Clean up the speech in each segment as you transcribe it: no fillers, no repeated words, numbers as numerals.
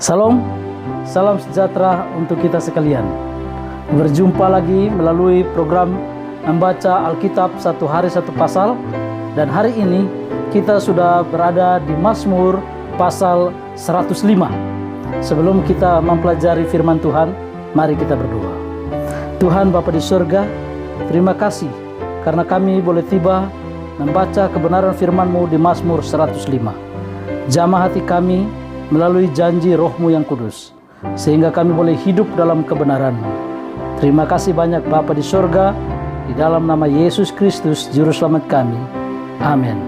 Salam, salam sejahtera untuk kita sekalian. Berjumpa lagi melalui program membaca Alkitab satu hari satu pasal. Dan hari ini kita sudah berada di Mazmur pasal 105. Sebelum kita mempelajari firman Tuhan, mari kita berdoa. Tuhan Bapa di surga, terima kasih karena kami boleh tiba membaca kebenaran firman-Mu di Mazmur 105. Jamah hati kami melalui janji Roh-Mu yang kudus, sehingga kami boleh hidup dalam kebenaran-Mu. Terima kasih banyak Bapa di surga, di dalam nama Yesus Kristus, Juru Selamat kami. Amin.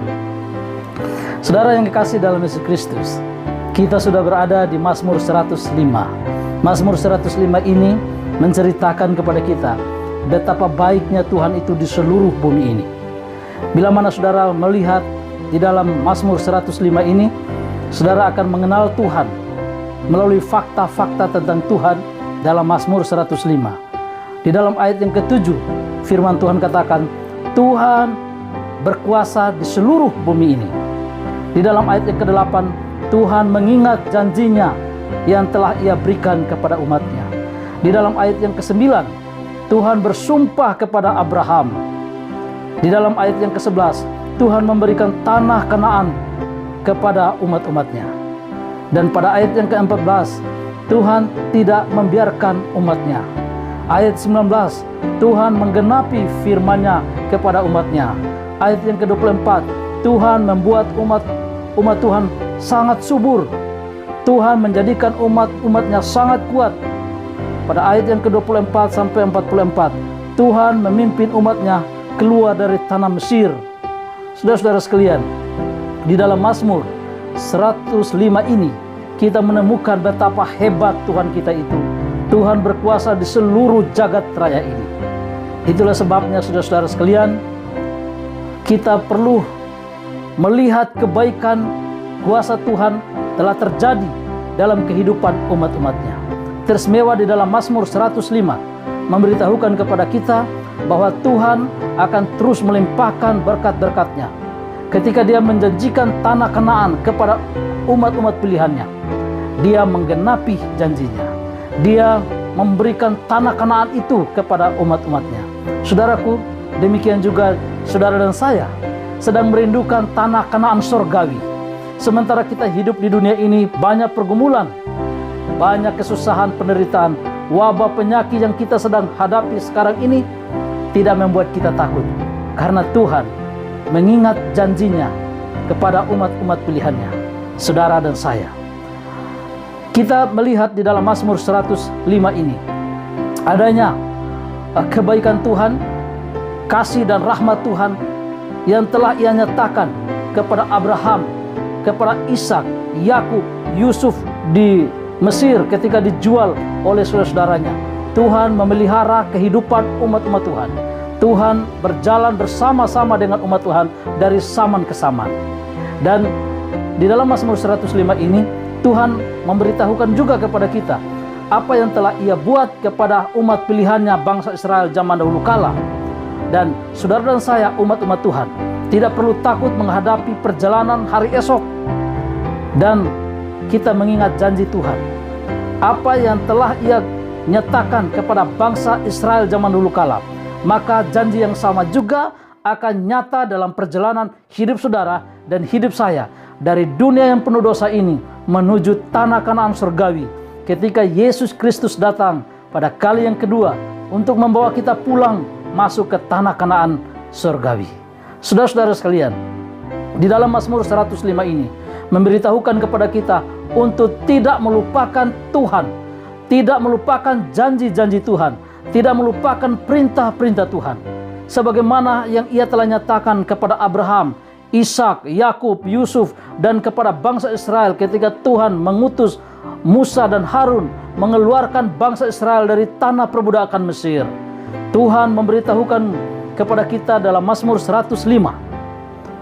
Saudara yang dikasihi dalam Yesus Kristus, kita sudah berada di Mazmur 105. Mazmur 105 ini menceritakan kepada kita betapa baiknya Tuhan itu di seluruh bumi ini. Bila mana saudara melihat di dalam Mazmur 105 ini, saudara akan mengenal Tuhan melalui fakta-fakta tentang Tuhan dalam Mazmur 105. Di dalam ayat yang ke-7, firman Tuhan katakan, Tuhan berkuasa di seluruh bumi ini. Di dalam ayat yang ke-8, Tuhan mengingat janjinya yang telah Ia berikan kepada umatnya. Di dalam ayat yang ke-9, Tuhan bersumpah kepada Abraham. Di dalam ayat yang ke-11, Tuhan memberikan tanah Kanaan kepada umat-umatnya. Dan pada ayat yang ke-14, Tuhan tidak membiarkan umatnya. Ayat 19, Tuhan menggenapi firman-Nya kepada umatnya. Ayat yang ke-24, Tuhan membuat umat Tuhan sangat subur. Tuhan menjadikan umat-umatnya sangat kuat. Pada ayat yang ke-24 sampai 44, Tuhan memimpin umatnya keluar dari tanah Mesir. Saudara-saudara sekalian, di dalam Mazmur 105 ini kita menemukan betapa hebat Tuhan kita itu. Tuhan berkuasa di seluruh jagat raya ini. Itulah sebabnya saudara-saudara sekalian, kita perlu melihat kebaikan kuasa Tuhan telah terjadi dalam kehidupan umat-umatnya. Teristimewa di dalam Mazmur 105 memberitahukan kepada kita bahwa Tuhan akan terus melimpahkan berkat-berkat-Nya ketika Dia menjanjikan tanah Kanaan kepada umat-umat pilihannya. Dia menggenapi janjinya. Dia memberikan tanah Kanaan itu kepada umat-umatnya. Saudaraku, demikian juga saudara dan saya sedang merindukan tanah Kanaan surgawi. Sementara kita hidup di dunia ini, banyak pergumulan, banyak kesusahan, penderitaan, wabah, penyakit yang kita sedang hadapi sekarang ini tidak membuat kita takut, karena Tuhan mengingat janjinya kepada umat-umat pilihannya, saudara dan saya. Kita melihat di dalam Mazmur 105 ini adanya kebaikan Tuhan, kasih dan rahmat Tuhan yang telah Ia nyatakan kepada Abraham, kepada Ishak, Yakub, Yusuf di Mesir ketika dijual oleh saudara-saudaranya. Tuhan memelihara kehidupan umat-umat Tuhan. Tuhan berjalan bersama-sama dengan umat Tuhan dari zaman ke zaman. Dan di dalam Mazmur 105 ini, Tuhan memberitahukan juga kepada kita apa yang telah Ia buat kepada umat pilihannya, bangsa Israel zaman dahulu kala. Dan saudara dan saya, umat-umat Tuhan, tidak perlu takut menghadapi perjalanan hari esok. Dan kita mengingat janji Tuhan, apa yang telah Ia nyatakan kepada bangsa Israel zaman dulu kala, maka janji yang sama juga akan nyata dalam perjalanan hidup saudara dan hidup saya dari dunia yang penuh dosa ini menuju tanah Kanaan surgawi ketika Yesus Kristus datang pada kali yang kedua untuk membawa kita pulang masuk ke tanah Kanaan surgawi. Saudara-saudara sekalian, di dalam Mazmur 105 ini memberitahukan kepada kita untuk tidak melupakan Tuhan, tidak melupakan janji-janji Tuhan, tidak melupakan perintah-perintah Tuhan, sebagaimana yang Ia telah nyatakan kepada Abraham, Ishak, Yakub, Yusuf, dan kepada bangsa Israel ketika Tuhan mengutus Musa dan Harun mengeluarkan bangsa Israel dari tanah perbudakan Mesir. Tuhan memberitahukan kepada kita dalam Mazmur 105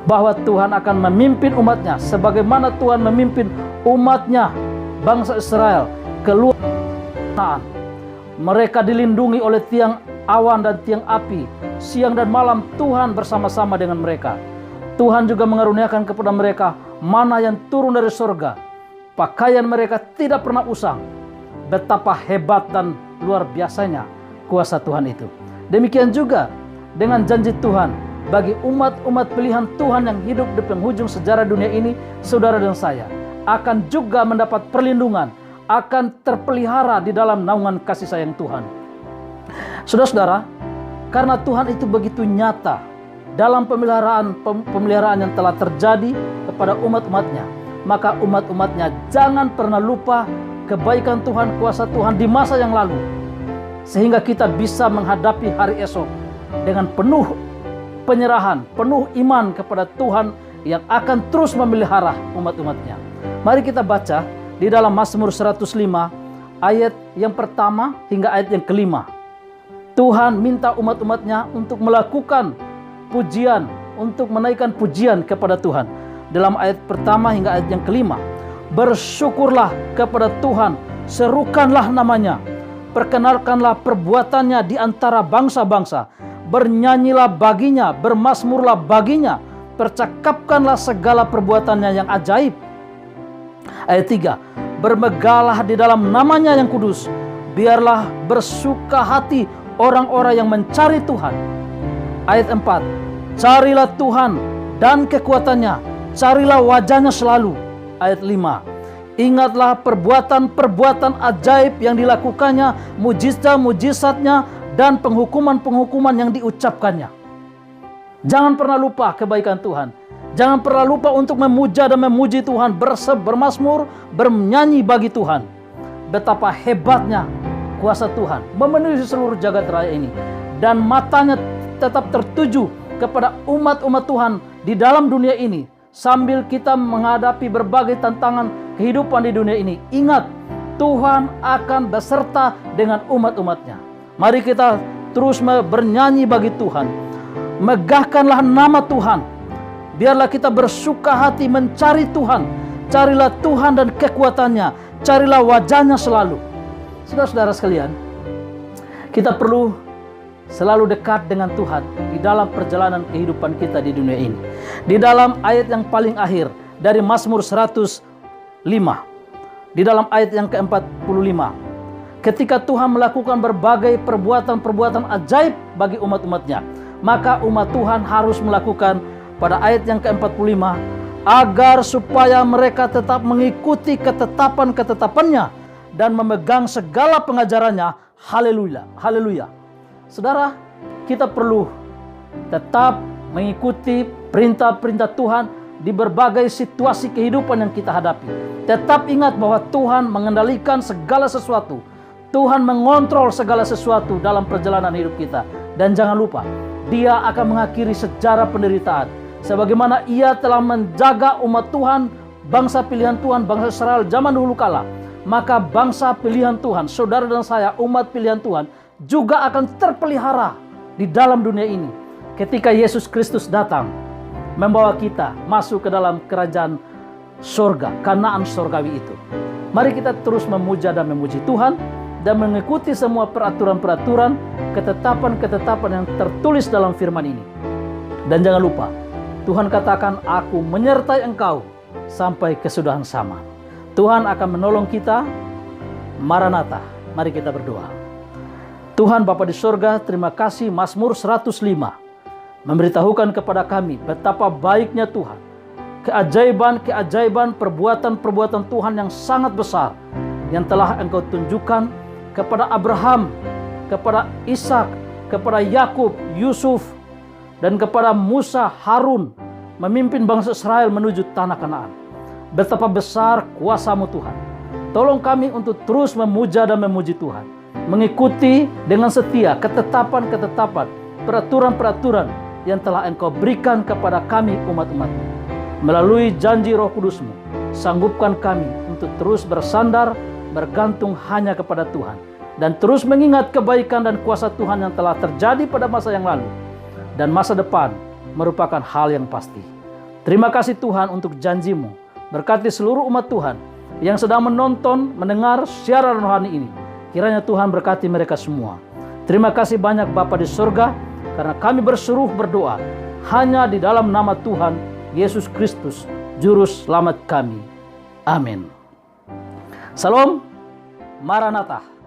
bahwa Tuhan akan memimpin umatnya sebagaimana Tuhan memimpin umatnya, bangsa Israel, keluar Kanaan. Mereka dilindungi oleh tiang awan dan tiang api. Siang dan malam Tuhan bersama-sama dengan mereka. Tuhan juga mengaruniakan kepada mereka mana yang turun dari surga. Pakaian mereka tidak pernah usang. Betapa hebat dan luar biasanya kuasa Tuhan itu. Demikian juga dengan janji Tuhan bagi umat-umat pilihan Tuhan yang hidup di penghujung sejarah dunia ini, saudara dan saya akan juga mendapat perlindungan, akan terpelihara di dalam naungan kasih sayang Tuhan. Saudara-saudara, karena Tuhan itu begitu nyata dalam pemeliharaan yang telah terjadi kepada umat-umatnya, maka umat-umatnya jangan pernah lupa kebaikan Tuhan, kuasa Tuhan di masa yang lalu, sehingga kita bisa menghadapi hari esok dengan penuh penyerahan, penuh iman kepada Tuhan yang akan terus memelihara umat-umatnya. Mari kita baca di dalam Mazmur 105 ayat yang pertama hingga ayat yang kelima. Tuhan minta umat-umatnya untuk melakukan pujian, untuk menaikkan pujian kepada Tuhan. Dalam ayat pertama hingga ayat yang kelima, bersyukurlah kepada Tuhan, serukanlah namanya, perkenalkanlah perbuatannya di antara bangsa-bangsa, bernyanyilah baginya, bermazmurlah baginya, percakapkanlah segala perbuatannya yang ajaib. Ayat 3, bermegahlah di dalam namanya yang kudus, biarlah bersuka hati orang-orang yang mencari Tuhan. Ayat 4, carilah Tuhan dan kekuatannya, carilah wajahnya selalu. Ayat 5, ingatlah perbuatan-perbuatan ajaib yang dilakukannya, mujizat-mujizatnya, dan penghukuman-penghukuman yang diucapkannya. Jangan pernah lupa kebaikan Tuhan. Jangan pernah lupa untuk memuja dan memuji Tuhan, bermazmur, bernyanyi bagi Tuhan. Betapa hebatnya kuasa Tuhan memenuhi seluruh jagat raya ini. Dan matanya tetap tertuju kepada umat-umat Tuhan di dalam dunia ini. Sambil kita menghadapi berbagai tantangan kehidupan di dunia ini, ingat, Tuhan akan beserta dengan umat-umatnya. Mari kita terus bernyanyi bagi Tuhan. Megahkanlah nama Tuhan. Biarlah kita bersuka hati mencari Tuhan. Carilah Tuhan dan kekuatannya. Carilah wajahnya selalu. Saudara-saudara sekalian, kita perlu selalu dekat dengan Tuhan di dalam perjalanan kehidupan kita di dunia ini. Di dalam ayat yang paling akhir dari Mazmur 105, di dalam ayat yang ke-45, ketika Tuhan melakukan berbagai perbuatan-perbuatan ajaib bagi umat-umatnya, maka umat Tuhan harus melakukan pada ayat yang ke-45, agar supaya mereka tetap mengikuti ketetapan-ketetapannya dan memegang segala pengajarannya. Haleluya, haleluya. Saudara, kita perlu tetap mengikuti perintah-perintah Tuhan di berbagai situasi kehidupan yang kita hadapi. Tetap ingat bahwa Tuhan mengendalikan segala sesuatu. Tuhan mengontrol segala sesuatu dalam perjalanan hidup kita. Dan jangan lupa, Dia akan mengakhiri sejarah penderitaan. Sebagaimana Ia telah menjaga umat Tuhan, bangsa pilihan Tuhan, bangsa Israel zaman dulu kala, maka bangsa pilihan Tuhan, saudara dan saya, umat pilihan Tuhan, juga akan terpelihara di dalam dunia ini ketika Yesus Kristus datang membawa kita masuk ke dalam kerajaan surga, Kanaan surgawi itu. Mari kita terus memuja dan memuji Tuhan dan mengikuti semua peraturan-peraturan, ketetapan-ketetapan yang tertulis dalam firman ini. Dan jangan lupa, Tuhan katakan, aku menyertai engkau sampai kesudahan zaman. Tuhan akan menolong kita. Maranatha. Mari kita berdoa. Tuhan Bapa di surga, terima kasih Mazmur 105 memberitahukan kepada kami betapa baiknya Tuhan. Keajaiban-keajaiban, perbuatan-perbuatan Tuhan yang sangat besar yang telah Engkau tunjukkan kepada Abraham, kepada Ishak, kepada Yakub, Yusuf, dan kepada Musa, Harun, memimpin bangsa Israel menuju tanah Kanaan. Betapa besar kuasa-Mu Tuhan. Tolong kami untuk terus memuja dan memuji Tuhan, mengikuti dengan setia ketetapan-ketetapan, peraturan-peraturan yang telah Engkau berikan kepada kami umat-umat-Mu. Melalui janji Roh Kudus-Mu, sanggupkan kami untuk terus bersandar, bergantung hanya kepada Tuhan, dan terus mengingat kebaikan dan kuasa Tuhan yang telah terjadi pada masa yang lalu, dan masa depan merupakan hal yang pasti. Terima kasih Tuhan untuk janji-Mu. Berkati seluruh umat Tuhan yang sedang menonton, mendengar siaran rohani ini. Kiranya Tuhan berkati mereka semua. Terima kasih banyak Bapa di surga, karena kami berseru berdoa hanya di dalam nama Tuhan Yesus Kristus, Juru Selamat kami. Amin. Salam Maranatha.